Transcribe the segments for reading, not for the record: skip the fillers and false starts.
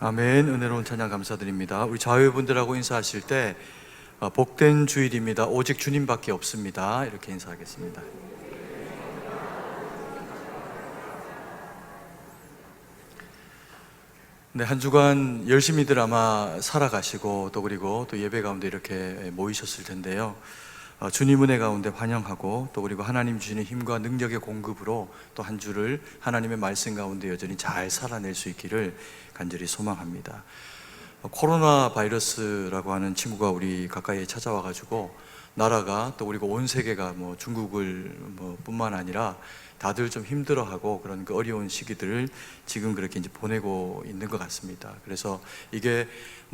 아멘. 은혜로운 찬양 감사드립니다. 우리 자유분들하고 인사하실 때 복된 주일입니다. 오직 주님밖에 없습니다. 이렇게 인사하겠습니다. 네, 한 주간 열심히들 아마 살아가시고 그리고 예배 가운데 이렇게 모이셨을 텐데요. 주님 은혜 가운데 환영하고 그리고 하나님 주시는 힘과 능력의 공급으로 또 한 주를 하나님의 말씀 가운데 여전히 잘 살아낼 수 있기를 간절히 소망합니다. 코로나 바이러스라고 하는 친구가 우리 가까이에 찾아와 가지고 나라가 그리고 온 세계가 중국을 뿐만 아니라 다들 좀 힘들어하고 그런 그 어려운 시기들을 지금 그렇게 이제 보내고 있는 것 같습니다. 그래서 이게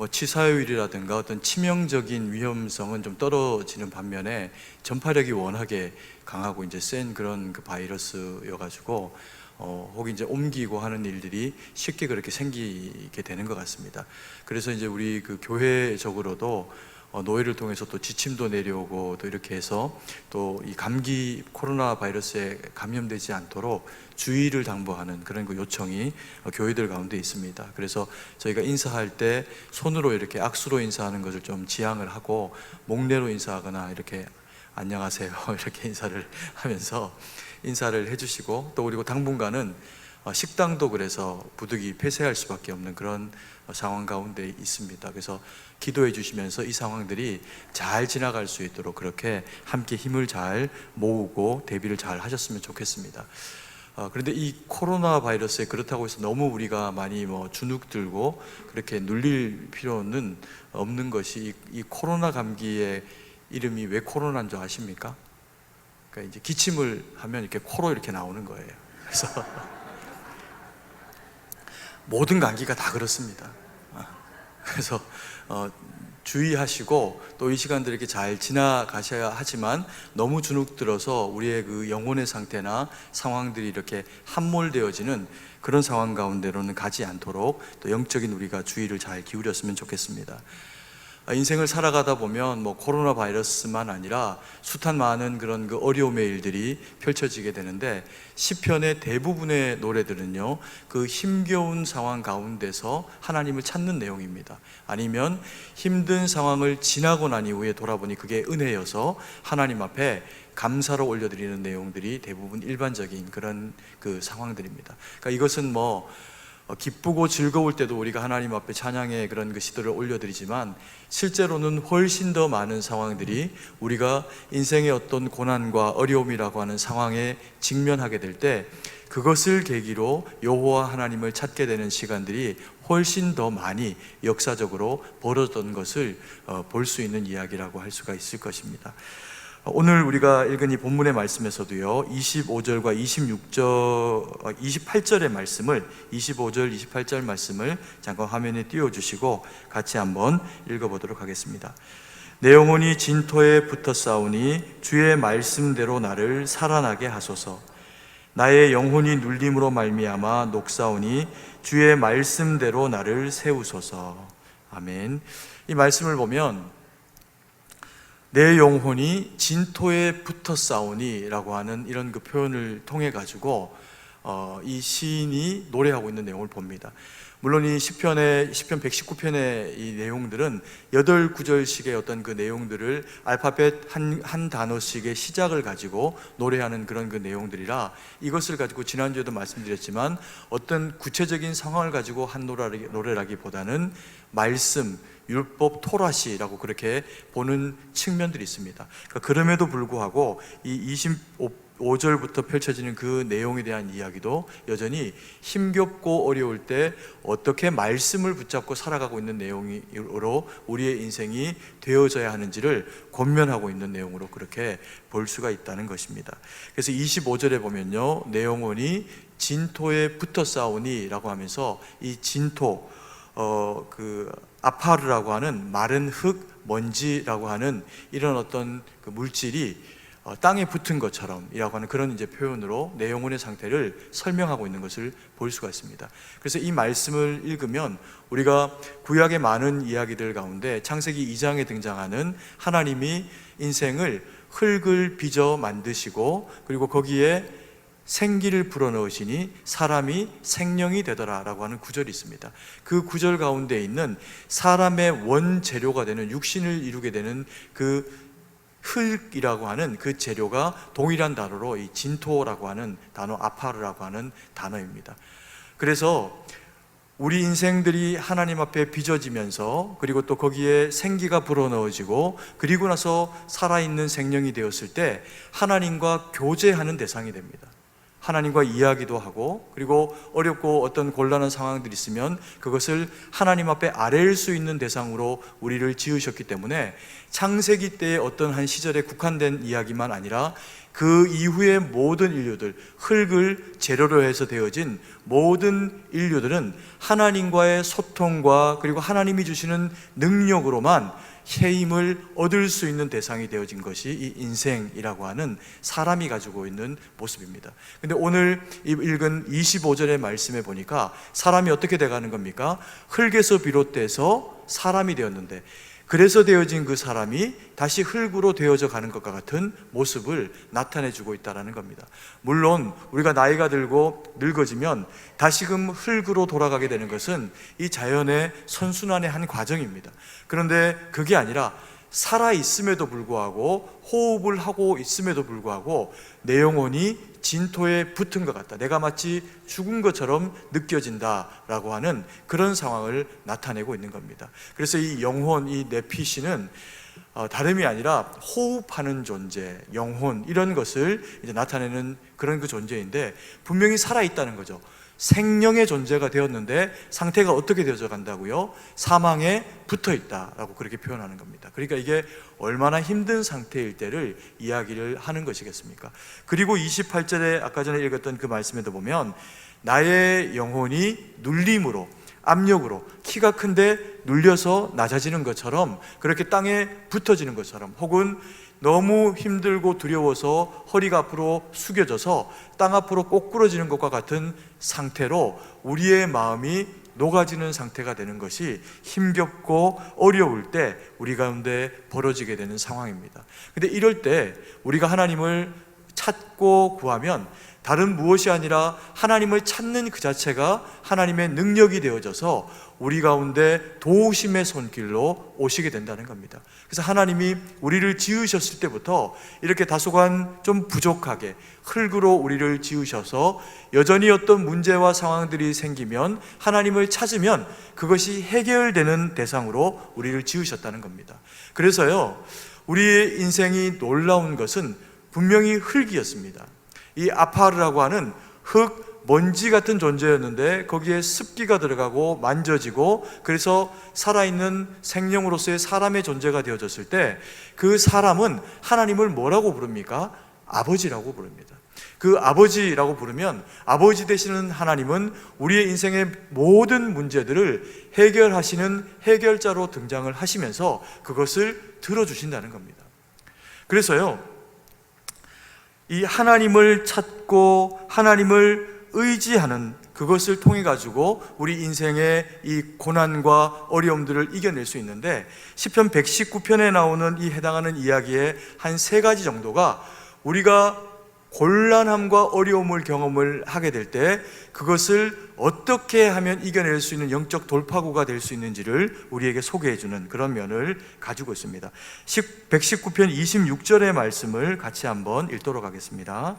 치사율이라든가 어떤 치명적인 위험성은 좀 떨어지는 반면에 전파력이 워낙에 강하고 이제 센 그런 그 바이러스여가지고 혹은 이제 옮기고 하는 일들이 쉽게 그렇게 생기게 되는 것 같습니다. 그래서 이제 우리 그 교회적으로도 노예를 통해서 또 지침도 내려오고 또 이렇게 해서 또 이 감기 코로나 바이러스에 감염되지 않도록 주의를 당부하는 그런 그 요청이 교회들 가운데 있습니다. 그래서 저희가 인사할 때 손으로 이렇게 악수로 인사하는 것을 좀 지양을 하고 목례로 인사하거나 이렇게 안녕하세요 이렇게 인사를 하면서 인사를 해주시고 또 그리고 당분간은 식당도 그래서 부득이 폐쇄할 수밖에 없는 그런 상황 가운데 있습니다. 그래서 기도해 주시면서 이 상황들이 잘 지나갈 수 있도록 그렇게 함께 힘을 잘 모으고 대비를 잘 하셨으면 좋겠습니다. 그런데 이 코로나 바이러스에 그렇다고 해서 너무 우리가 많이 주눅 들고 그렇게 눌릴 필요는 없는 것이 이 코로나 감기의 이름이 왜 코로나인 줄 아십니까? 그러니까 이제 기침을 하면 이렇게 코로 이렇게 나오는 거예요. 그래서 모든 감기가 다 그렇습니다. 그래서 주의하시고 또 이 시간들 이렇게 잘 지나가셔야 하지만 너무 주눅 들어서 우리의 그 영혼의 상태나 상황들이 이렇게 함몰되어지는 그런 상황 가운데로는 가지 않도록 또 영적인 우리가 주의를 잘 기울였으면 좋겠습니다. 인생을 살아가다 보면 코로나 바이러스만 아니라 숱한 많은 그런 그 어려움의 일들이 펼쳐지게 되는데 시편의 대부분의 노래들은요 그 힘겨운 상황 가운데서 하나님을 찾는 내용입니다. 아니면 힘든 상황을 지나고 난 이후에 돌아보니 그게 은혜여서 하나님 앞에 감사로 올려드리는 내용들이 대부분 일반적인 그런 그 상황들입니다. 그러니까 이것은 기쁘고 즐거울 때도 우리가 하나님 앞에 찬양의 그런 그 시도를 올려드리지만 실제로는 훨씬 더 많은 상황들이 우리가 인생의 어떤 고난과 어려움이라고 하는 상황에 직면하게 될 때 그것을 계기로 여호와 하나님을 찾게 되는 시간들이 훨씬 더 많이 역사적으로 벌어졌던 것을 볼 수 있는 이야기라고 할 수가 있을 것입니다. 오늘 우리가 읽은 이 본문의 말씀에서도요 25절과 28절의 말씀을 25절, 28절 말씀을 잠깐 화면에 띄워주시고 같이 한번 읽어보도록 하겠습니다. 내 영혼이 진토에 붙어 싸우니 주의 말씀대로 나를 살아나게 하소서. 나의 영혼이 눌림으로 말미암아 녹사오니 주의 말씀대로 나를 세우소서. 아멘. 이 말씀을 보면 내 영혼이 진토에 붙어 싸우니 라고 하는 이런 그 표현을 통해 가지고 이 시인이 노래하고 있는 내용을 봅니다. 물론 이 시편 119편의 이 내용들은 8구절씩의 어떤 그 내용들을 알파벳 한 단어씩의 시작을 가지고 노래하는 그런 그 내용들이라 이것을 가지고 지난주에도 말씀드렸지만 어떤 구체적인 상황을 가지고 한 노래라기보다는 말씀, 율법 토라시라고 그렇게 보는 측면들이 있습니다. 그럼에도 불구하고 이 25절부터 펼쳐지는 그 내용에 대한 이야기도 여전히 힘겹고 어려울 때 어떻게 말씀을 붙잡고 살아가고 있는 내용으로 우리의 인생이 되어져야 하는지를 권면하고 있는 내용으로 그렇게 볼 수가 있다는 것입니다. 그래서 25절에 보면요 내 영혼이 진토에 붙어 싸우니 라고 하면서 이 진토 그 아파르라고 하는 마른 흙, 먼지라고 하는 이런 어떤 그 물질이 땅에 붙은 것처럼 이라고 하는 그런 이제 표현으로 내 영혼의 상태를 설명하고 있는 것을 볼 수가 있습니다. 그래서 이 말씀을 읽으면 우리가 구약의 많은 이야기들 가운데 창세기 2장에 등장하는 하나님이 인생을 흙을 빚어 만드시고 그리고 거기에 생기를 불어넣으시니 사람이 생명이 되더라라고 하는 구절이 있습니다. 그 구절 가운데 있는 사람의 원재료가 되는, 육신을 이루게 되는 그 흙이라고 하는 그 재료가 동일한 단어로 이 진토라고 하는 단어, 아파르라고 하는 단어입니다. 그래서 우리 인생들이 하나님 앞에 빚어지면서, 그리고 또 거기에 생기가 불어넣어지고, 그리고 나서 살아있는 생명이 되었을 때 하나님과 교제하는 대상이 됩니다. 하나님과 이야기도 하고, 그리고 어렵고 어떤 곤란한 상황들이 있으면 그것을 하나님 앞에 아뢰일 수 있는 대상으로 우리를 지으셨기 때문에 창세기 때의 어떤 한 시절에 국한된 이야기만 아니라 그 이후의 모든 인류들, 흙을 재료로 해서 되어진 모든 인류들은 하나님과의 소통과 그리고 하나님이 주시는 능력으로만 힘을 얻을 수 있는 대상이 되어진 것이 이 인생이라고 하는 사람이 가지고 있는 모습입니다. 근데 오늘 읽은 25절의 말씀에 보니까 사람이 어떻게 돼가는 겁니까? 흙에서 비롯돼서 사람이 되었는데, 그래서 되어진 그 사람이 다시 흙으로 되어져 가는 것과 같은 모습을 나타내주고 있다는 겁니다. 물론 우리가 나이가 들고 늙어지면 다시금 흙으로 돌아가게 되는 것은 이 자연의 선순환의 한 과정입니다. 그런데 그게 아니라 살아있음에도 불구하고, 호흡을 하고 있음에도 불구하고 내 영혼이 진토에 붙은 것 같다, 내가 마치 죽은 것처럼 느껴진다라고 하는 그런 상황을 나타내고 있는 겁니다. 그래서 이 영혼, 이 네피시는 다름이 아니라 호흡하는 존재, 영혼, 이런 것을 이제 나타내는 그런 그 존재인데, 분명히 살아있다는 거죠. 생명의 존재가 되었는데 상태가 어떻게 되어져 간다고요? 사망에 붙어 있다라고 그렇게 표현하는 겁니다. 그러니까 이게 얼마나 힘든 상태일 때를 이야기를 하는 것이겠습니까? 그리고 28절에 아까 전에 읽었던 그 말씀에도 보면 나의 영혼이 눌림으로, 압력으로, 키가 큰데 눌려서 낮아지는 것처럼, 그렇게 땅에 붙어지는 것처럼, 혹은 너무 힘들고 두려워서 허리가 앞으로 숙여져서 땅 앞으로 꼬꾸러지는 것과 같은 상태로 우리의 마음이 녹아지는 상태가 되는 것이 힘겹고 어려울 때 우리 가운데 벌어지게 되는 상황입니다. 근데 이럴 때 우리가 하나님을 찾고 구하면 다른 무엇이 아니라 하나님을 찾는 그 자체가 하나님의 능력이 되어져서 우리 가운데 도우심의 손길로 오시게 된다는 겁니다. 그래서 하나님이 우리를 지으셨을 때부터 이렇게 다소간 좀 부족하게 흙으로 우리를 지으셔서 여전히 어떤 문제와 상황들이 생기면 하나님을 찾으면 그것이 해결되는 대상으로 우리를 지으셨다는 겁니다. 그래서요, 우리의 인생이 놀라운 것은 분명히 흙이었습니다. 이 아파르라고 하는 흙, 먼지 같은 존재였는데 거기에 습기가 들어가고 만져지고, 그래서 살아있는 생명으로서의 사람의 존재가 되어졌을 때 그 사람은 하나님을 뭐라고 부릅니까? 아버지라고 부릅니다. 그 아버지라고 부르면 아버지 되시는 하나님은 우리의 인생의 모든 문제들을 해결하시는 해결자로 등장을 하시면서 그것을 들어주신다는 겁니다. 그래서요, 이 하나님을 찾고 하나님을 의지하는 그것을 통해 가지고 우리 인생의 이 고난과 어려움들을 이겨낼 수 있는데, 시편 119편에 나오는 이 해당하는 이야기의 한 3가지 정도가 우리가 곤란함과 어려움을 경험을 하게 될 때 그것을 어떻게 하면 이겨낼 수 있는 영적 돌파구가 될 수 있는지를 우리에게 소개해 주는 그런 면을 가지고 있습니다. 119편 26절의 말씀을 같이 한번 읽도록 하겠습니다.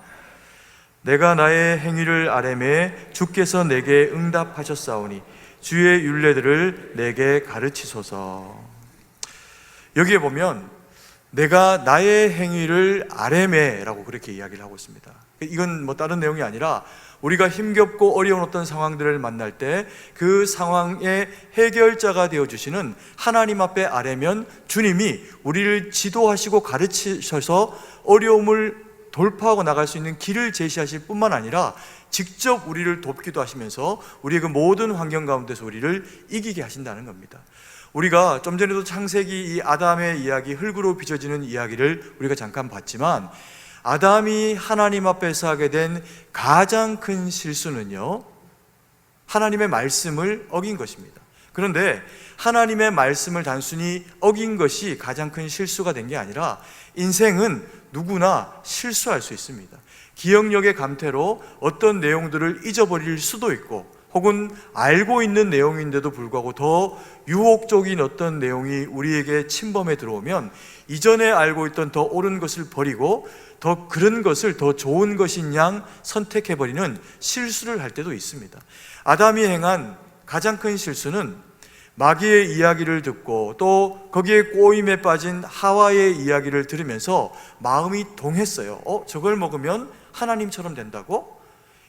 내가 나의 행위를 아뢰매 주께서 내게 응답하셨사오니 주의 율례들을 내게 가르치소서. 여기에 보면 내가 나의 행위를 아뢰매라고 그렇게 이야기를 하고 있습니다. 이건 뭐 다른 내용이 아니라 우리가 힘겹고 어려운 어떤 상황들을 만날 때 그 상황의 해결자가 되어주시는 하나님 앞에 아뢰면 주님이 우리를 지도하시고 가르치셔서 어려움을 돌파하고 나갈 수 있는 길을 제시하실 뿐만 아니라 직접 우리를 돕기도 하시면서 우리의 그 모든 환경 가운데서 우리를 이기게 하신다는 겁니다. 우리가 좀 전에도 창세기 이 아담의 이야기, 흙으로 빚어지는 이야기를 우리가 잠깐 봤지만, 아담이 하나님 앞에서 하게 된 가장 큰 실수는요, 하나님의 말씀을 어긴 것입니다. 그런데 하나님의 말씀을 단순히 어긴 것이 가장 큰 실수가 된 게 아니라 인생은 누구나 실수할 수 있습니다. 기억력의 감퇴로 어떤 내용들을 잊어버릴 수도 있고, 혹은 알고 있는 내용인데도 불구하고 더 유혹적인 어떤 내용이 우리에게 침범해 들어오면 이전에 알고 있던 더 옳은 것을 버리고 더 그런 것을 더 좋은 것인 양 선택해버리는 실수를 할 때도 있습니다. 아담이 행한 가장 큰 실수는 마귀의 이야기를 듣고 또 거기에 꼬임에 빠진 하와의 이야기를 들으면서 마음이 동했어요. 저걸 먹으면 하나님처럼 된다고?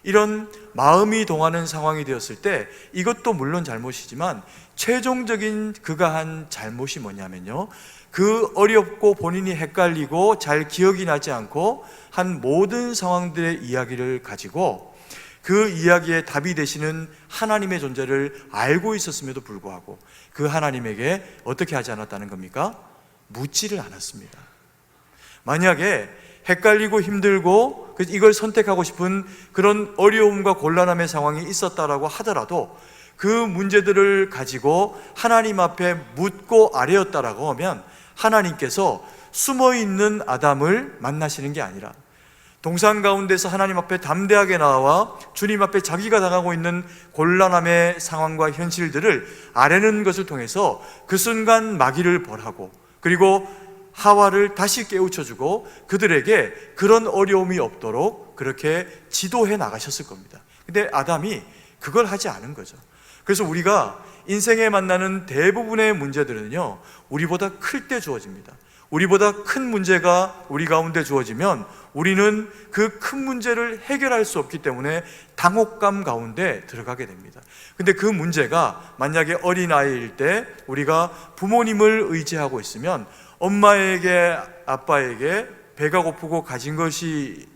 이런 마음이 동하는 상황이 되었을 때 이것도 물론 잘못이지만 최종적인 그가 한 잘못이 뭐냐면요, 그 어렵고 본인이 헷갈리고 잘 기억이 나지 않고 한 모든 상황들의 이야기를 가지고 그 이야기의 답이 되시는 하나님의 존재를 알고 있었음에도 불구하고 그 하나님에게 어떻게 하지 않았다는 겁니까? 묻지를 않았습니다. 만약에 헷갈리고 힘들고 이걸 선택하고 싶은 그런 어려움과 곤란함의 상황이 있었다라고 하더라도 그 문제들을 가지고 하나님 앞에 묻고 아뢰었다라고 하면 하나님께서 숨어있는 아담을 만나시는 게 아니라 동산 가운데서 하나님 앞에 담대하게 나와 주님 앞에 자기가 당하고 있는 곤란함의 상황과 현실들을 아뢰는 것을 통해서 그 순간 마귀를 벌하고 그리고 하와를 다시 깨우쳐주고 그들에게 그런 어려움이 없도록 그렇게 지도해 나가셨을 겁니다. 근데 아담이 그걸 하지 않은 거죠. 그래서 우리가 인생에 만나는 대부분의 문제들은요, 우리보다 클 때 주어집니다. 우리보다 큰 문제가 우리 가운데 주어지면 우리는 그 큰 문제를 해결할 수 없기 때문에 당혹감 가운데 들어가게 됩니다. 근데 그 문제가 만약에 어린아이일 때 우리가 부모님을 의지하고 있으면 엄마에게 아빠에게 배가 고프고 가진 것이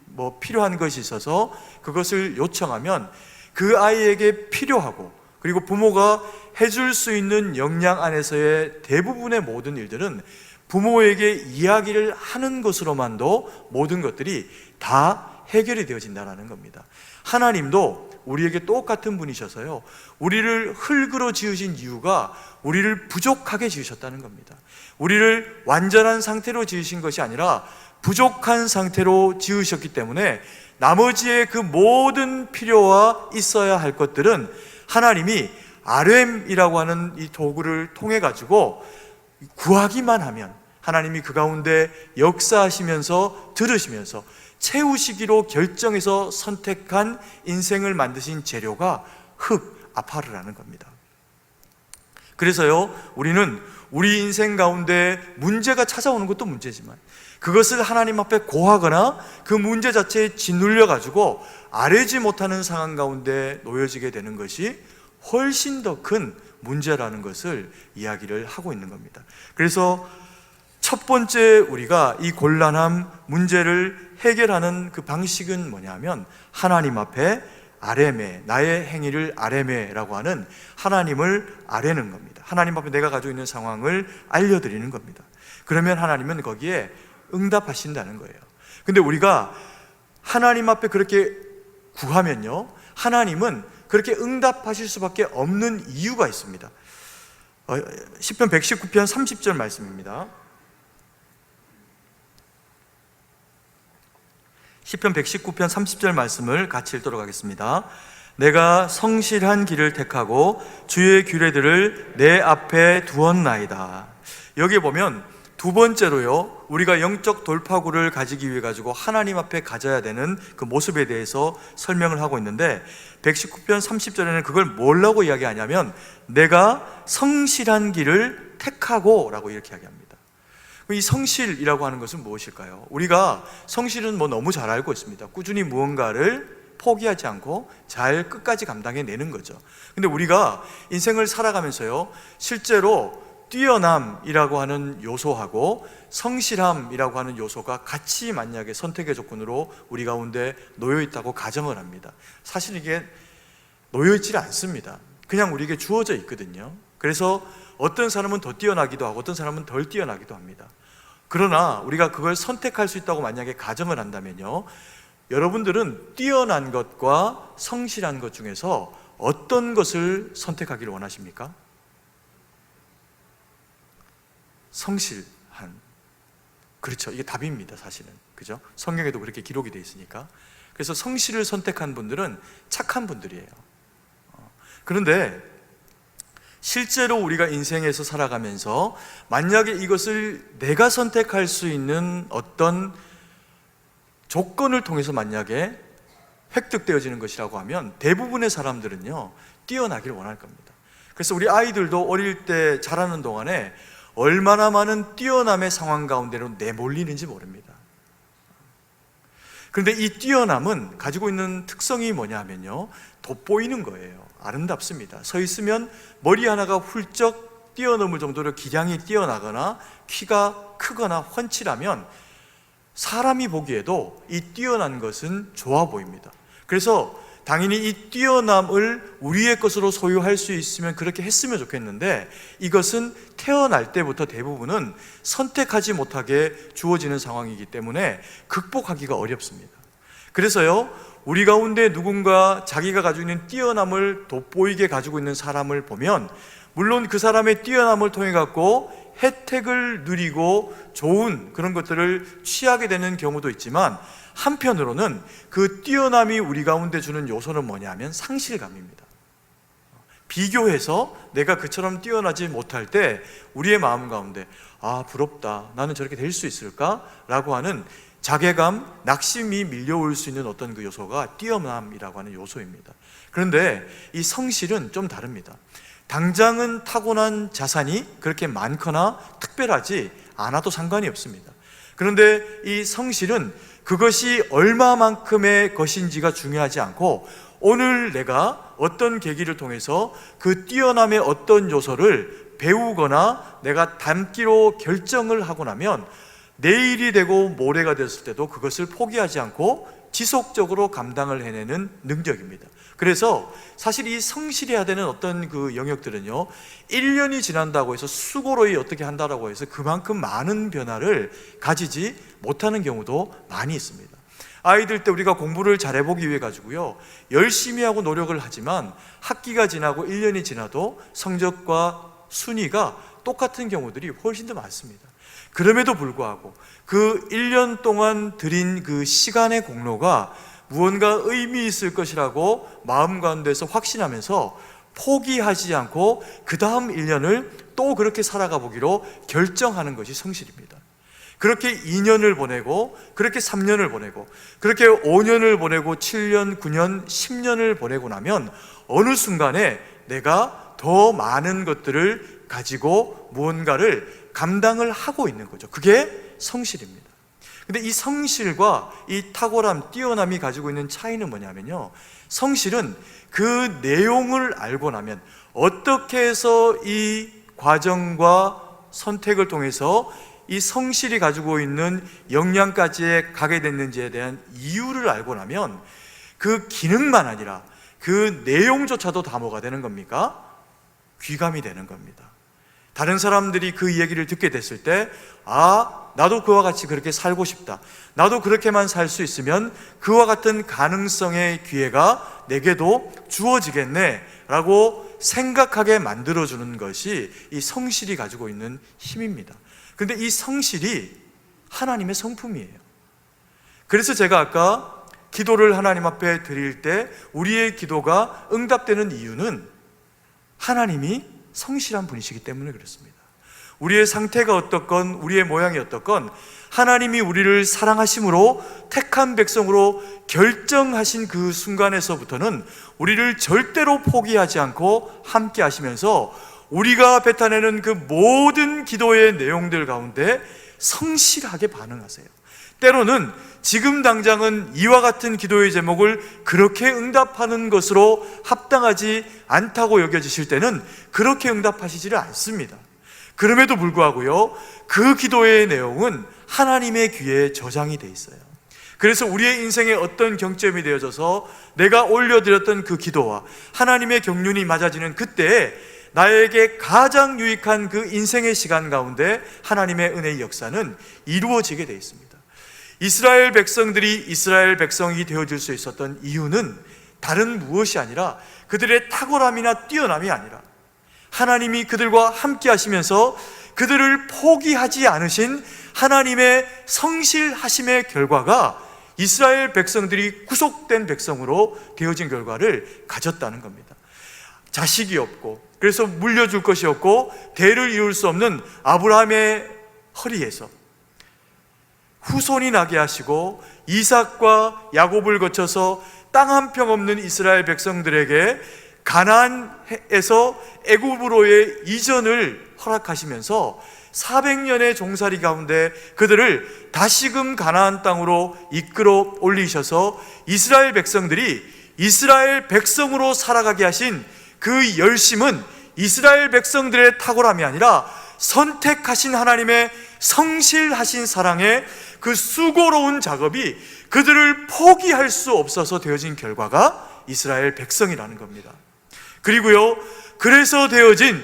필요한 것이 있어서 그것을 요청하면 그 아이에게 필요하고 그리고 부모가 해줄 수 있는 역량 안에서의 대부분의 모든 일들은 부모에게 이야기를 하는 것으로만도 모든 것들이 다 해결이 되어진다는 겁니다. 하나님도 우리에게 똑같은 분이셔서요, 우리를 흙으로 지으신 이유가 우리를 부족하게 지으셨다는 겁니다. 우리를 완전한 상태로 지으신 것이 아니라 부족한 상태로 지으셨기 때문에 나머지의 그 모든 필요와 있어야 할 것들은 하나님이 RM이라고 하는 이 도구를 통해 가지고 구하기만 하면 하나님이 그 가운데 역사하시면서 들으시면서 채우시기로 결정해서 선택한 인생을 만드신 재료가 흙, 아파르라는 겁니다. 그래서요, 우리는 우리 인생 가운데 문제가 찾아오는 것도 문제지만 그것을 하나님 앞에 고하거나 그 문제 자체에 짓눌려 가지고 아뢰지 못하는 상황 가운데 놓여지게 되는 것이 훨씬 더 큰 문제라는 것을 이야기를 하고 있는 겁니다. 그래서 첫 번째 우리가 이 곤란함, 문제를 해결하는 그 방식은 뭐냐면 하나님 앞에 아뢰매, 나의 행위를 아뢰매라고 하는 하나님을 아뢰는 겁니다. 하나님 앞에 내가 가지고 있는 상황을 알려드리는 겁니다. 그러면 하나님은 거기에 응답하신다는 거예요. 근데 우리가 하나님 앞에 그렇게 구하면요, 하나님은 그렇게 응답하실 수밖에 없는 이유가 있습니다. 시편 119편 30절 말씀입니다. 시편 119편 30절 말씀을 같이 읽도록 하겠습니다. 내가 성실한 길을 택하고 주의 규례들을 내 앞에 두었나이다. 여기 보면 두 번째로요, 우리가 영적 돌파구를 가지기 위해 가지고 하나님 앞에 가져야 되는 그 모습에 대해서 설명을 하고 있는데 119편 30절에는 그걸 뭐라고 이야기하냐면 내가 성실한 길을 택하고 라고 이렇게 이야기합니다. 이 성실이라고 하는 것은 무엇일까요? 우리가 성실은 너무 잘 알고 있습니다. 꾸준히 무언가를 포기하지 않고 잘 끝까지 감당해내는 거죠. 근데 우리가 인생을 살아가면서요, 실제로 뛰어남이라고 하는 요소하고 성실함이라고 하는 요소가 같이 만약에 선택의 조건으로 우리 가운데 놓여 있다고 가정을 합니다. 사실 이게 놓여 있지 않습니다. 그냥 우리에게 주어져 있거든요. 그래서 어떤 사람은 더 뛰어나기도 하고 어떤 사람은 덜 뛰어나기도 합니다. 그러나 우리가 그걸 선택할 수 있다고 만약에 가정을 한다면요, 여러분들은 뛰어난 것과 성실한 것 중에서 어떤 것을 선택하기를 원하십니까? 성실한, 그렇죠. 이게 답입니다, 사실은. 그죠? 성경에도 그렇게 기록이 되어 있으니까. 그래서 성실을 선택한 분들은 착한 분들이에요. 그런데 실제로 우리가 인생에서 살아가면서 만약에 이것을 내가 선택할 수 있는 어떤 조건을 통해서 만약에 획득되어지는 것이라고 하면 대부분의 사람들은요, 뛰어나기를 원할 겁니다. 그래서 우리 아이들도 어릴 때 자라는 동안에 얼마나 많은 뛰어남의 상황 가운데로 내몰리는지 모릅니다. 그런데 이 뛰어남은 가지고 있는 특성이 뭐냐 하면요, 돋보이는 거예요. 아름답습니다. 서 있으면 머리 하나가 훌쩍 뛰어넘을 정도로 기량이 뛰어나거나 키가 크거나 훤칠하면 사람이 보기에도 이 뛰어난 것은 좋아 보입니다. 그래서 당연히 이 뛰어남을 우리의 것으로 소유할 수 있으면 그렇게 했으면 좋겠는데, 이것은 태어날 때부터 대부분은 선택하지 못하게 주어지는 상황이기 때문에 극복하기가 어렵습니다. 그래서요, 우리 가운데 누군가 자기가 가지고 있는 뛰어남을 돋보이게 가지고 있는 사람을 보면, 물론 그 사람의 뛰어남을 통해 갖고 혜택을 누리고 좋은 그런 것들을 취하게 되는 경우도 있지만, 한편으로는 그 뛰어남이 우리 가운데 주는 요소는 뭐냐면 상실감입니다. 비교해서 내가 그처럼 뛰어나지 못할 때 우리의 마음 가운데 부럽다, 나는 저렇게 될 수 있을까? 라고 하는 자괴감, 낙심이 밀려올 수 있는 어떤 그 요소가 뛰어남이라고 하는 요소입니다. 그런데 이 성실은 좀 다릅니다. 당장은 타고난 자산이 그렇게 많거나 특별하지 않아도 상관이 없습니다. 그런데 이 성실은 그것이 얼마만큼의 것인지가 중요하지 않고, 오늘 내가 어떤 계기를 통해서 그 뛰어남의 어떤 요소를 배우거나 내가 담기로 결정을 하고 나면 내일이 되고 모레가 됐을 때도 그것을 포기하지 않고 지속적으로 감당을 해내는 능력입니다. 그래서 사실 이 성실해야 되는 어떤 그 영역들은요, 1년이 지난다고 해서 수고로이 어떻게 한다라고 해서 그만큼 많은 변화를 가지지 못하는 경우도 많이 있습니다. 아이들 때 우리가 공부를 잘해보기 위해 가지고요, 열심히 하고 노력을 하지만 학기가 지나고 1년이 지나도 성적과 순위가 똑같은 경우들이 훨씬 더 많습니다. 그럼에도 불구하고 그 1년 동안 들인 그 시간의 공로가 무언가 의미 있을 것이라고 마음 가운데서 확신하면서 포기하지 않고 그 다음 1년을 또 그렇게 살아가 보기로 결정하는 것이 성실입니다. 그렇게 2년을 보내고, 그렇게 3년을 보내고, 그렇게 5년을 보내고, 7년, 9년, 10년을 보내고 나면 어느 순간에 내가 더 많은 것들을 가지고 무언가를 감당을 하고 있는 거죠. 그게 성실입니다. 근데 이 성실과 이 탁월함, 뛰어남이 가지고 있는 차이는 뭐냐면요, 성실은 그 내용을 알고 나면 어떻게 해서 이 과정과 선택을 통해서 이 성실이 가지고 있는 역량까지 가게 됐는지에 대한 이유를 알고 나면 그 기능만 아니라 그 내용조차도 다 뭐가 되는 겁니까? 귀감이 되는 겁니다. 다른 사람들이 그 이야기를 듣게 됐을 때, 나도 그와 같이 그렇게 살고 싶다, 나도 그렇게만 살 수 있으면 그와 같은 가능성의 기회가 내게도 주어지겠네 라고 생각하게 만들어주는 것이 이 성실이 가지고 있는 힘입니다. 그런데 이 성실이 하나님의 성품이에요. 그래서 제가 아까 기도를 하나님 앞에 드릴 때 우리의 기도가 응답되는 이유는 하나님이 성실한 분이시기 때문에 그렇습니다. 우리의 상태가 어떻건 우리의 모양이 어떻건 하나님이 우리를 사랑하심으로 택한 백성으로 결정하신 그 순간에서부터는 우리를 절대로 포기하지 않고 함께 하시면서 우리가 뱉어내는 그 모든 기도의 내용들 가운데 성실하게 반응하세요. 때로는 지금 당장은 이와 같은 기도의 제목을 그렇게 응답하는 것으로 합당하지 않다고 여겨지실 때는 그렇게 응답하시지를 않습니다. 그럼에도 불구하고요, 그 기도의 내용은 하나님의 귀에 저장이 돼 있어요. 그래서 우리의 인생의 어떤 경점이 되어져서 내가 올려드렸던 그 기도와 하나님의 경륜이 맞아지는 그때에 나에게 가장 유익한 그 인생의 시간 가운데 하나님의 은혜의 역사는 이루어지게 돼 있습니다. 이스라엘 백성들이 이스라엘 백성이 되어질 수 있었던 이유는 다른 무엇이 아니라 그들의 탁월함이나 뛰어남이 아니라 하나님이 그들과 함께 하시면서 그들을 포기하지 않으신 하나님의 성실하심의 결과가 이스라엘 백성들이 구속된 백성으로 되어진 결과를 가졌다는 겁니다. 자식이 없고, 그래서 물려줄 것이 없고 대를 이룰 수 없는 아브라함의 허리에서 후손이 나게 하시고 이삭과 야곱을 거쳐서 땅 한 평 없는 이스라엘 백성들에게 가나안에서 애굽으로의 이전을 허락하시면서 400년의 종살이 가운데 그들을 다시금 가나안 땅으로 이끌어 올리셔서 이스라엘 백성들이 이스라엘 백성으로 살아가게 하신 그 열심은 이스라엘 백성들의 탁월함이 아니라 선택하신 하나님의 성실하신 사랑의 그 수고로운 작업이 그들을 포기할 수 없어서 되어진 결과가 이스라엘 백성이라는 겁니다. 그리고요, 그래서 되어진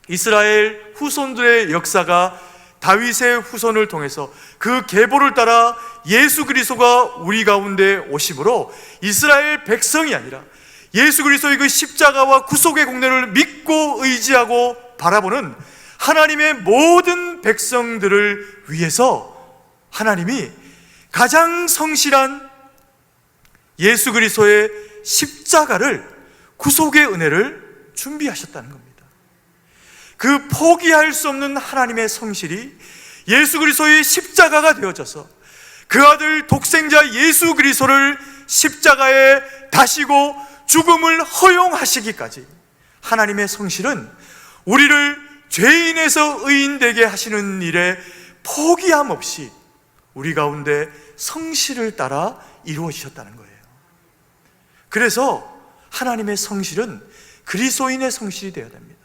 이스라엘 후손들의 역사가 다윗의 후손을 통해서 그 계보를 따라 예수 그리스도가 우리 가운데 오심으로 이스라엘 백성이 아니라 예수 그리스도의 그 십자가와 구속의 공로를 믿고 의지하고 바라보는 하나님의 모든 백성들을 위해서 하나님이 가장 성실한 예수 그리스도의 십자가를, 구속의 은혜를 준비하셨다는 겁니다. 그 포기할 수 없는 하나님의 성실이 예수 그리스도의 십자가가 되어져서 그 아들 독생자 예수 그리스도를 십자가에 다시고 죽음을 허용하시기까지 하나님의 성실은 우리를 죄인에서 의인되게 하시는 일에 포기함 없이 우리 가운데 성실을 따라 이루어지셨다는 거예요. 그래서 하나님의 성실은 그리스도인의 성실이 되어야 됩니다.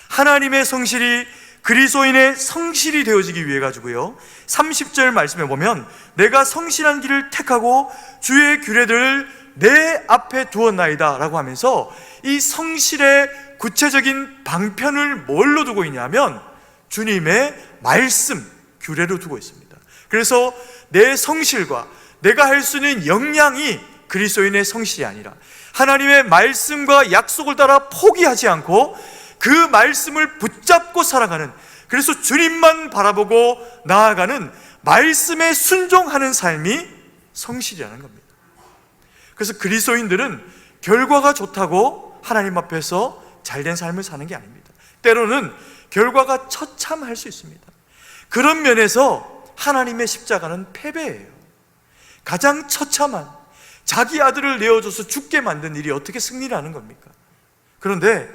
하나님의 성실이 그리스도인의 성실이 되어지기 위해 가지고요, 30절 말씀에 보면 내가 성실한 길을 택하고 주의 규례들을 내 앞에 두었나이다 라고 하면서 이 성실의 구체적인 방편을 뭘로 두고 있냐면 주님의 말씀, 규례로 두고 있습니다. 그래서 내 성실과 내가 할 수 있는 역량이 그리스도인의 성실이 아니라 하나님의 말씀과 약속을 따라 포기하지 않고 그 말씀을 붙잡고 살아가는, 그래서 주님만 바라보고 나아가는 말씀에 순종하는 삶이 성실이라는 겁니다. 그래서 그리스도인들은 결과가 좋다고 하나님 앞에서 잘된 삶을 사는 게 아닙니다. 때로는 결과가 처참할 수 있습니다. 그런 면에서 하나님의 십자가는 패배예요. 가장 처참한 자기 아들을 내어줘서 죽게 만든 일이 어떻게 승리를 하는 겁니까? 그런데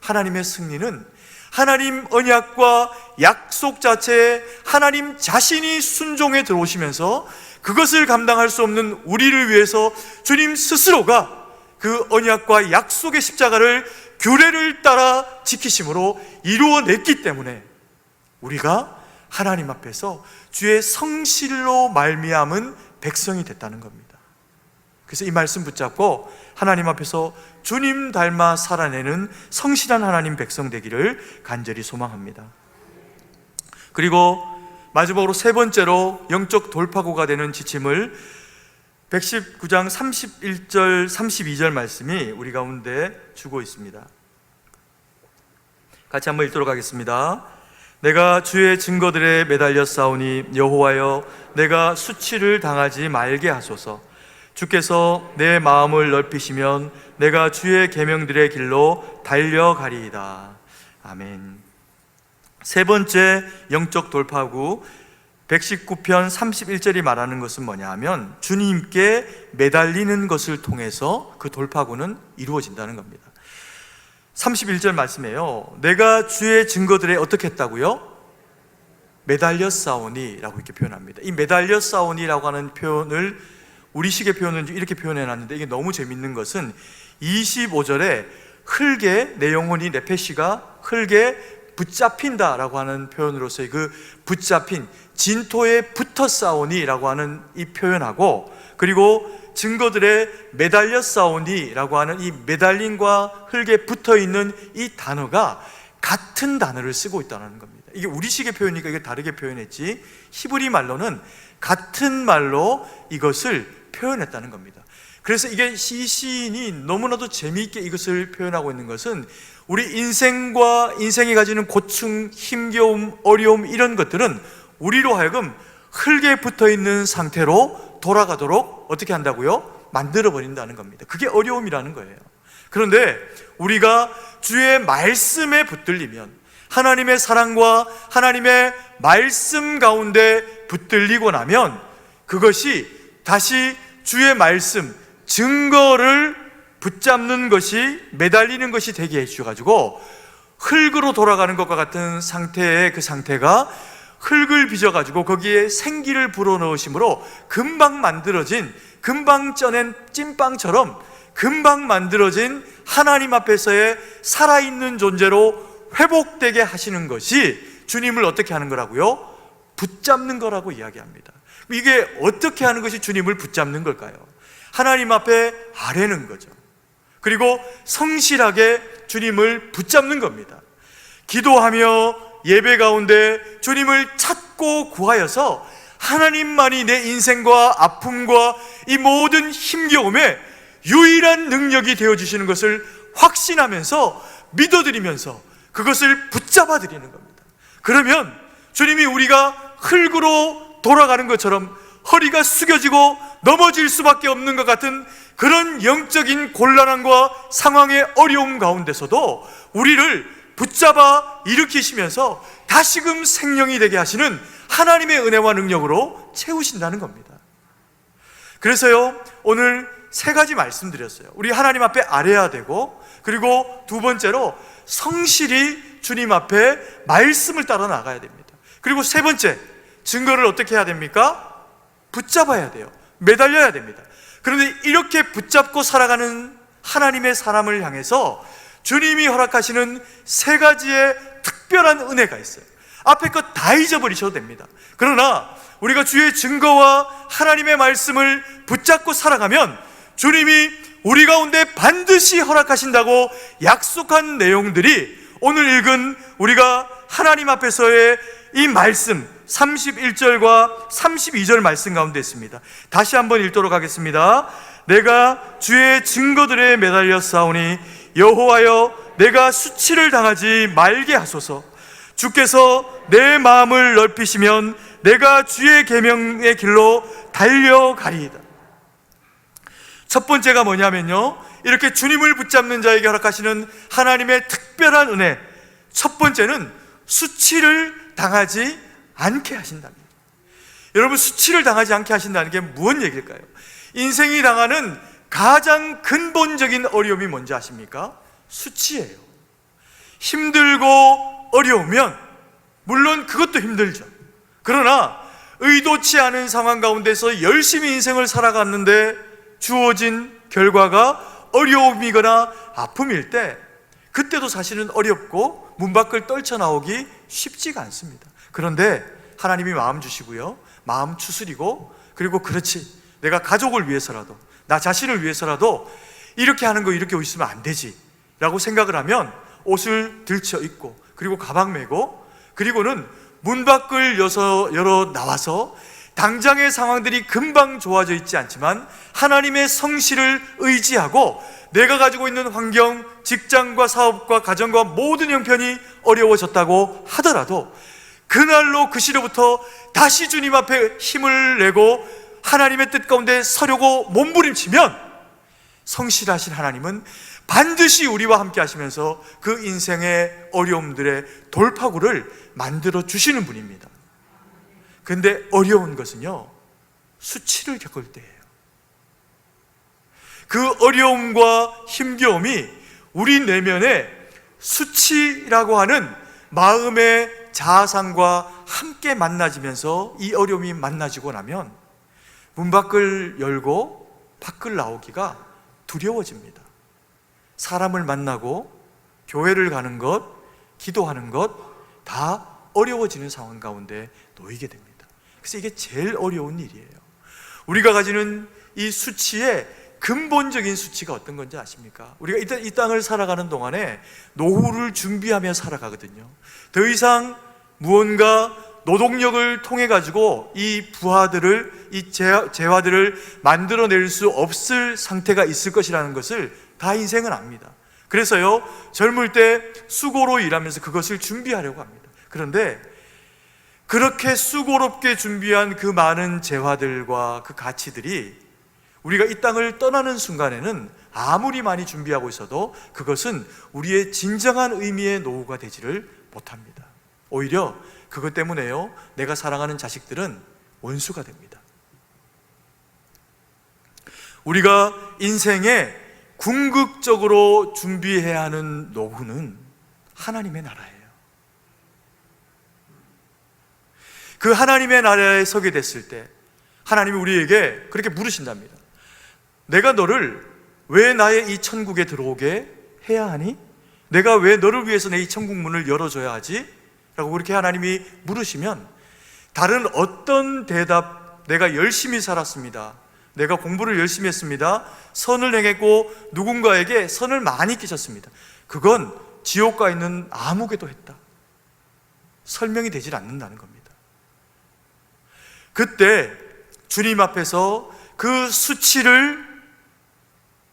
하나님의 승리는 하나님 언약과 약속 자체에 하나님 자신이 순종에 들어오시면서 그것을 감당할 수 없는 우리를 위해서 주님 스스로가 그 언약과 약속의 십자가를 규례를 따라 지키심으로 이루어냈기 때문에 우리가 하나님 앞에서 주의 성실로 말미암은 백성이 됐다는 겁니다. 그래서 이 말씀 붙잡고 하나님 앞에서 주님 닮아 살아내는 성실한 하나님 백성 되기를 간절히 소망합니다. 그리고 마지막으로 세 번째로 영적 돌파구가 되는 지침을 119장 31절 32절 말씀이 우리 가운데 주고 있습니다. 같이 한번 읽도록 하겠습니다. 내가 주의 증거들에 매달려 싸우니 여호와여 내가 수치를 당하지 말게 하소서. 주께서 내 마음을 넓히시면 내가 주의 계명들의 길로 달려가리이다. 아멘. 세 번째 영적 돌파구 119편 31절이 말하는 것은 뭐냐 하면 주님께 매달리는 것을 통해서 그 돌파구는 이루어진다는 겁니다. 31절 말씀에요, 내가 주의 증거들에 어떻게 했다고요? 매달려 싸우니 라고 이렇게 표현합니다. 이 매달려 싸우니라고 하는 표현을 우리식의 표현은 이렇게 표현해놨는데 이게 너무 재밌는 것은 25절에 흙에 내 영혼이 네페시가 흙에 붙잡힌다라고 하는 표현으로서의 그 붙잡힌 진토에 붙어 싸우니라고 하는 이 표현하고, 그리고 증거들에 매달려 싸우니라고 하는 이 매달림과 흙에 붙어있는 이 단어가 같은 단어를 쓰고 있다는 겁니다. 이게 우리식의 표현이니까 이게 다르게 표현했지 히브리 말로는 같은 말로 이것을 표현했다는 겁니다. 그래서 이게 이 시인이 너무나도 재미있게 이것을 표현하고 있는 것은 우리 인생이 가지는 고충, 힘겨움, 어려움 이런 것들은 우리로 하여금 흙에 붙어있는 상태로 돌아가도록 어떻게 한다고요? 만들어버린다는 겁니다. 그게 어려움이라는 거예요. 그런데 우리가 주의 말씀에 붙들리면, 하나님의 사랑과 하나님의 말씀 가운데 붙들리고 나면 그것이 다시 주의 말씀, 증거를 붙잡는 것이, 매달리는 것이 되게 해주셔가지고 흙으로 돌아가는 것과 같은 상태의 그 상태가 흙을 빚어가지고 거기에 생기를 불어넣으심으로 금방 만들어진, 금방 쪄낸 찐빵처럼 금방 만들어진 하나님 앞에서의 살아있는 존재로 회복되게 하시는 것이 주님을 어떻게 하는 거라고요? 붙잡는 거라고 이야기합니다. 이게 어떻게 하는 것이 주님을 붙잡는 걸까요? 하나님 앞에 아뢰는 거죠. 그리고 성실하게 주님을 붙잡는 겁니다. 기도하며 예배 가운데 주님을 찾고 구하여서 하나님만이 내 인생과 아픔과 이 모든 힘겨움에 유일한 능력이 되어주시는 것을 확신하면서 믿어드리면서 그것을 붙잡아 드리는 겁니다. 그러면 주님이 우리가 흙으로 돌아가는 것처럼 허리가 숙여지고 넘어질 수밖에 없는 것 같은 그런 영적인 곤란함과 상황의 어려움 가운데서도 우리를 붙잡아 일으키시면서 다시금 생명이 되게 하시는 하나님의 은혜와 능력으로 채우신다는 겁니다. 그래서요, 오늘 세 가지 말씀드렸어요. 우리 하나님 앞에 아뢰야 되고, 그리고 두 번째로 성실히 주님 앞에 말씀을 따라 나가야 됩니다. 그리고 세 번째, 증거를 어떻게 해야 됩니까? 붙잡아야 돼요. 매달려야 됩니다. 그런데 이렇게 붙잡고 살아가는 하나님의 사람을 향해서 주님이 허락하시는 세 가지의 특별한 은혜가 있어요. 앞에 것 다 잊어버리셔도 됩니다. 그러나 우리가 주의 증거와 하나님의 말씀을 붙잡고 살아가면 주님이 우리 가운데 반드시 허락하신다고 약속한 내용들이 오늘 읽은 우리가 하나님 앞에서의 이 말씀 31절과 32절 말씀 가운데 있습니다. 다시 한번 읽도록 하겠습니다. 내가 주의 증거들에 매달려 싸우니 여호와여 내가 수치를 당하지 말게 하소서. 주께서 내 마음을 넓히시면 내가 주의 계명의 길로 달려가리이다. 첫 번째가 뭐냐면요, 이렇게 주님을 붙잡는 자에게 허락하시는 하나님의 특별한 은혜, 첫 번째는 수치를 당하지 않게 하신답니다. 여러분, 수치를 당하지 않게 하신다는 게 무슨 얘기일까요? 인생이 당하는 가장 근본적인 어려움이 뭔지 아십니까? 수치예요. 힘들고 어려우면 물론 그것도 힘들죠. 그러나 의도치 않은 상황 가운데서 열심히 인생을 살아갔는데 주어진 결과가 어려움이거나 아픔일 때, 그때도 사실은 어렵고 문 밖을 떨쳐나오기 쉽지가 않습니다. 그런데 하나님이 마음 주시고요, 마음 추스리고, 그리고 그렇지, 내가 가족을 위해서라도, 나 자신을 위해서라도 이렇게 하는 거 이렇게 있으면 안 되지 라고 생각을 하면 옷을 들쳐 입고, 그리고 가방 메고, 그리고는 문 밖을 열어 나와서 당장의 상황들이 금방 좋아져 있지 않지만 하나님의 성실을 의지하고 내가 가지고 있는 환경, 직장과 사업과 가정과 모든 형편이 어려워졌다고 하더라도 그날로 그 시로부터 다시 주님 앞에 힘을 내고 하나님의 뜻 가운데 서려고 몸부림치면 성실하신 하나님은 반드시 우리와 함께 하시면서 그 인생의 어려움들의 돌파구를 만들어 주시는 분입니다. 근데 어려운 것은요, 수치를 겪을 때예요. 그 어려움과 힘겨움이 우리 내면에 수치라고 하는 마음의 자아상과 함께 만나지면서 이 어려움이 만나지고 나면 문 밖을 열고 밖을 나오기가 두려워집니다. 사람을 만나고 교회를 가는 것, 기도하는 것 다 어려워지는 상황 가운데 놓이게 됩니다. 그래서 이게 제일 어려운 일이에요. 우리가 가지는 이 수치의 근본적인 수치가 어떤 건지 아십니까? 우리가 이 땅을 살아가는 동안에 노후를 준비하며 살아가거든요. 더 이상 무언가 노동력을 통해 가지고 이 부하들을, 이 재화들을 만들어낼 수 없을 상태가 있을 것이라는 것을 다 인생은 압니다. 그래서요, 젊을 때 수고로 일하면서 그것을 준비하려고 합니다. 그런데 그렇게 수고롭게 준비한 그 많은 재화들과 그 가치들이 우리가 이 땅을 떠나는 순간에는 아무리 많이 준비하고 있어도 그것은 우리의 진정한 의미의 노후가 되지를 못합니다. 오히려 그것 때문에요, 내가 사랑하는 자식들은 원수가 됩니다. 우리가 인생에 궁극적으로 준비해야 하는 노후는 하나님의 나라예요. 그 하나님의 나라에 서게 됐을 때 하나님이 우리에게 그렇게 물으신답니다. 내가 너를 왜 나의 이 천국에 들어오게 해야 하니? 내가 왜 너를 위해서 내 이 천국 문을 열어줘야 하지? 라고 그렇게 하나님이 물으시면 다른 어떤 대답, 내가 열심히 살았습니다, 내가 공부를 열심히 했습니다, 선을 행했고 누군가에게 선을 많이 끼쳤습니다, 그건 지옥 가 있는 아무개도 했다, 설명이 되질 않는다는 겁니다. 그때 주님 앞에서 그 수치를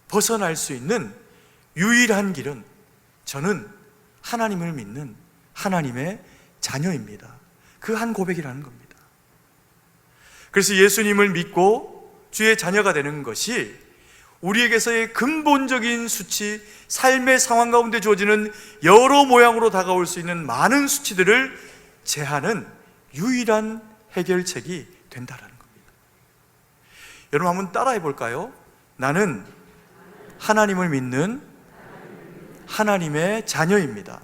벗어날 수 있는 유일한 길은 저는 하나님을 믿는 하나님의 자녀입니다, 그 한 고백이라는 겁니다. 그래서 예수님을 믿고 주의 자녀가 되는 것이 우리에게서의 근본적인 수치, 삶의 상황 가운데 주어지는 여러 모양으로 다가올 수 있는 많은 수치들을 제하는 유일한 해결책이 된다라는 겁니다. 여러분 한번 따라해 볼까요? 나는 하나님을 믿는 하나님의 자녀입니다.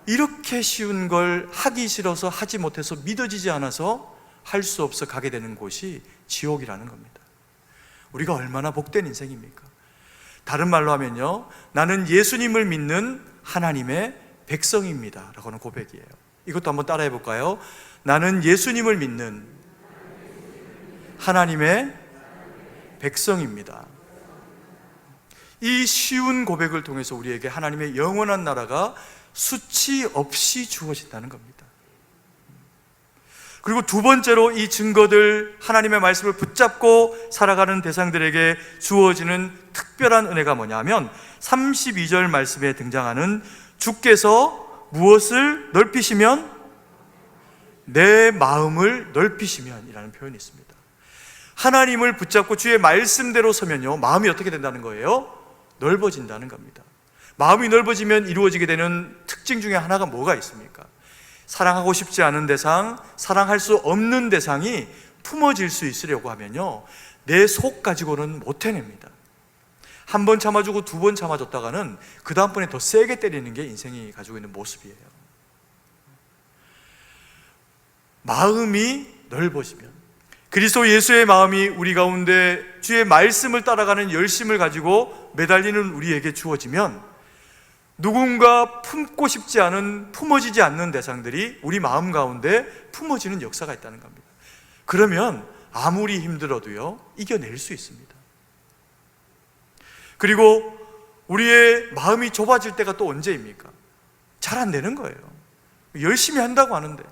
이렇게 쉬운 걸 하기 싫어서, 하지 못해서, 믿어지지 않아서 할 수 없어 가게 되는 곳이 지옥이라는 겁니다. 우리가 얼마나 복된 인생입니까? 다른 말로 하면요, 나는 예수님을 믿는 하나님의 백성입니다 라고 하는 고백이에요. 이것도 한번 따라해 볼까요? 나는 예수님을 믿는 하나님의 백성입니다. 이 쉬운 고백을 통해서 우리에게 하나님의 영원한 나라가 수치 없이 주어진다는 겁니다. 그리고 두 번째로 이 증거들, 하나님의 말씀을 붙잡고 살아가는 대상들에게 주어지는 특별한 은혜가 뭐냐면 32절 말씀에 등장하는 주께서 무엇을 넓히시면? 내 마음을 넓히시면 이라는 표현이 있습니다. 하나님을 붙잡고 주의 말씀대로 서면요, 마음이 어떻게 된다는 거예요? 넓어진다는 겁니다. 마음이 넓어지면 이루어지게 되는 특징 중에 하나가 뭐가 있습니까? 사랑하고 싶지 않은 대상, 사랑할 수 없는 대상이 품어질 수 있으려고 하면요, 내 속 가지고는 못 해냅니다. 한 번 참아주고 두 번 참아줬다가는 그 다음번에 더 세게 때리는 게 인생이 가지고 있는 모습이에요. 마음이 넓어지면, 그리스도 예수의 마음이 우리 가운데 주의 말씀을 따라가는 열심을 가지고 매달리는 우리에게 주어지면 누군가 품고 싶지 않은, 품어지지 않는 대상들이 우리 마음 가운데 품어지는 역사가 있다는 겁니다. 그러면 아무리 힘들어도요, 이겨낼 수 있습니다. 그리고 우리의 마음이 좁아질 때가 또 언제입니까? 잘 안 되는 거예요. 열심히 한다고 하는데,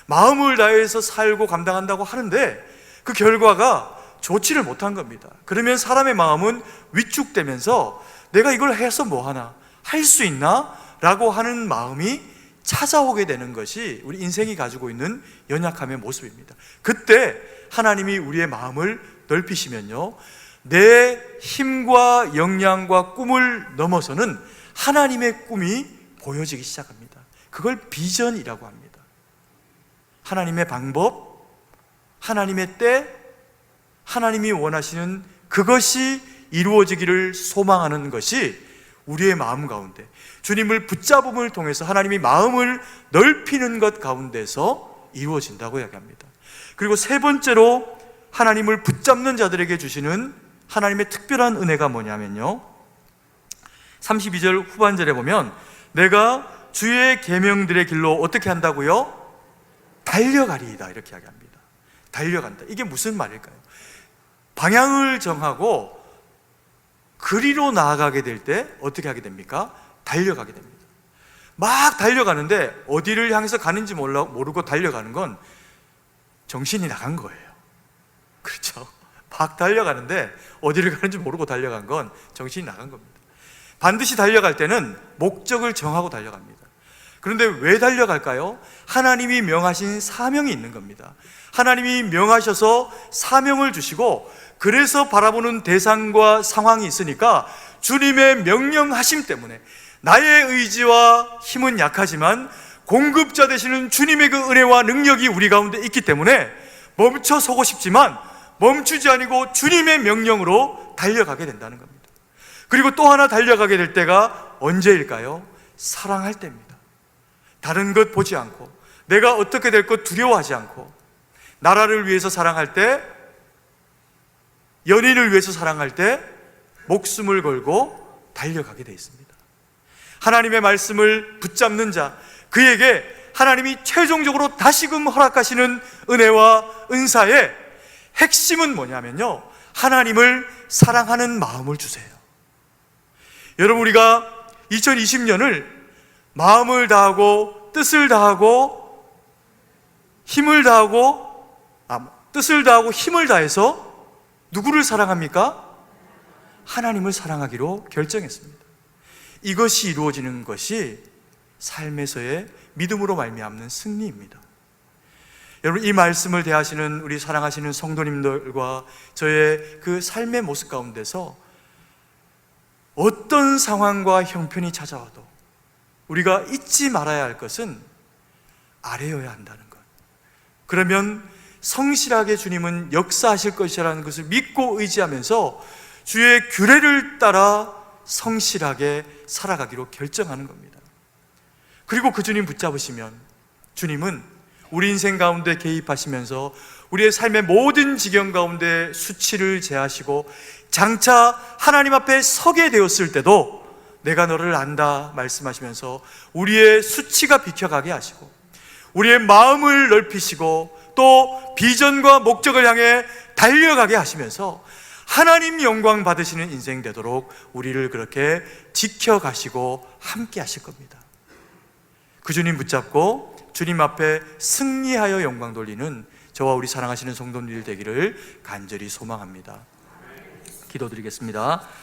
마음을 다해서 살고 감당한다고 하는데 그 결과가 좋지를 못한 겁니다. 그러면 사람의 마음은 위축되면서 내가 이걸 해서 뭐하나, 할 수 있나? 라고 하는 마음이 찾아오게 되는 것이 우리 인생이 가지고 있는 연약함의 모습입니다. 그때 하나님이 우리의 마음을 넓히시면요, 내 힘과 역량과 꿈을 넘어서는 하나님의 꿈이 보여지기 시작합니다. 그걸 비전이라고 합니다. 하나님의 방법, 하나님의 때, 하나님이 원하시는 그것이 이루어지기를 소망하는 것이 우리의 마음 가운데, 주님을 붙잡음을 통해서 하나님이 마음을 넓히는 것 가운데서 이루어진다고 이야기합니다. 그리고 세 번째로 하나님을 붙잡는 자들에게 주시는 하나님의 특별한 은혜가 뭐냐면요, 32절 후반절에 보면 내가 주의 계명들의 길로 어떻게 한다고요? 달려가리이다, 이렇게 이야기합니다. 달려간다. 이게 무슨 말일까요? 방향을 정하고 그리로 나아가게 될 때 어떻게 하게 됩니까? 달려가게 됩니다. 막 달려가는데 어디를 향해서 가는지 모르고 달려가는 건 정신이 나간 거예요. 그렇죠? 막 달려가는데 어디를 가는지 모르고 달려간 건 정신이 나간 겁니다. 반드시 달려갈 때는 목적을 정하고 달려갑니다. 그런데 왜 달려갈까요? 하나님이 명하신 사명이 있는 겁니다. 하나님이 명하셔서 사명을 주시고, 그래서 바라보는 대상과 상황이 있으니까 주님의 명령하심 때문에, 나의 의지와 힘은 약하지만 공급자 되시는 주님의 그 은혜와 능력이 우리 가운데 있기 때문에 멈춰 서고 싶지만 멈추지 아니고 주님의 명령으로 달려가게 된다는 겁니다. 그리고 또 하나 달려가게 될 때가 언제일까요? 사랑할 때입니다. 다른 것 보지 않고, 내가 어떻게 될 것 두려워하지 않고, 나라를 위해서 사랑할 때, 연인을 위해서 사랑할 때 목숨을 걸고 달려가게 되어 있습니다. 하나님의 말씀을 붙잡는 자, 그에게 하나님이 최종적으로 다시금 허락하시는 은혜와 은사의 핵심은 뭐냐면요, 하나님을 사랑하는 마음을 주세요. 여러분, 우리가 2020년을 마음을 다하고 뜻을 다하고 힘을 다하고 뜻을 다하고 힘을 다해서 누구를 사랑합니까? 하나님을 사랑하기로 결정했습니다. 이것이 이루어지는 것이 삶에서의 믿음으로 말미암는 승리입니다. 여러분, 이 말씀을 대하시는 우리 사랑하시는 성도님들과 저의 그 삶의 모습 가운데서 어떤 상황과 형편이 찾아와도 우리가 잊지 말아야 할 것은 아뢰어야 한다는 것. 그러면 성실하게 주님은 역사하실 것이라는 것을 믿고 의지하면서 주의 규례를 따라 성실하게 살아가기로 결정하는 겁니다. 그리고 그 주님 붙잡으시면 주님은 우리 인생 가운데 개입하시면서 우리의 삶의 모든 지경 가운데 수치를 제하시고, 장차 하나님 앞에 서게 되었을 때도 내가 너를 안다 말씀하시면서 우리의 수치가 비켜가게 하시고, 우리의 마음을 넓히시고, 또 비전과 목적을 향해 달려가게 하시면서 하나님 영광 받으시는 인생 되도록 우리를 그렇게 지켜가시고 함께 하실 겁니다. 그 주님 붙잡고 주님 앞에 승리하여 영광 돌리는 저와 우리 사랑하시는 성도님들 되기를 간절히 소망합니다. 기도드리겠습니다.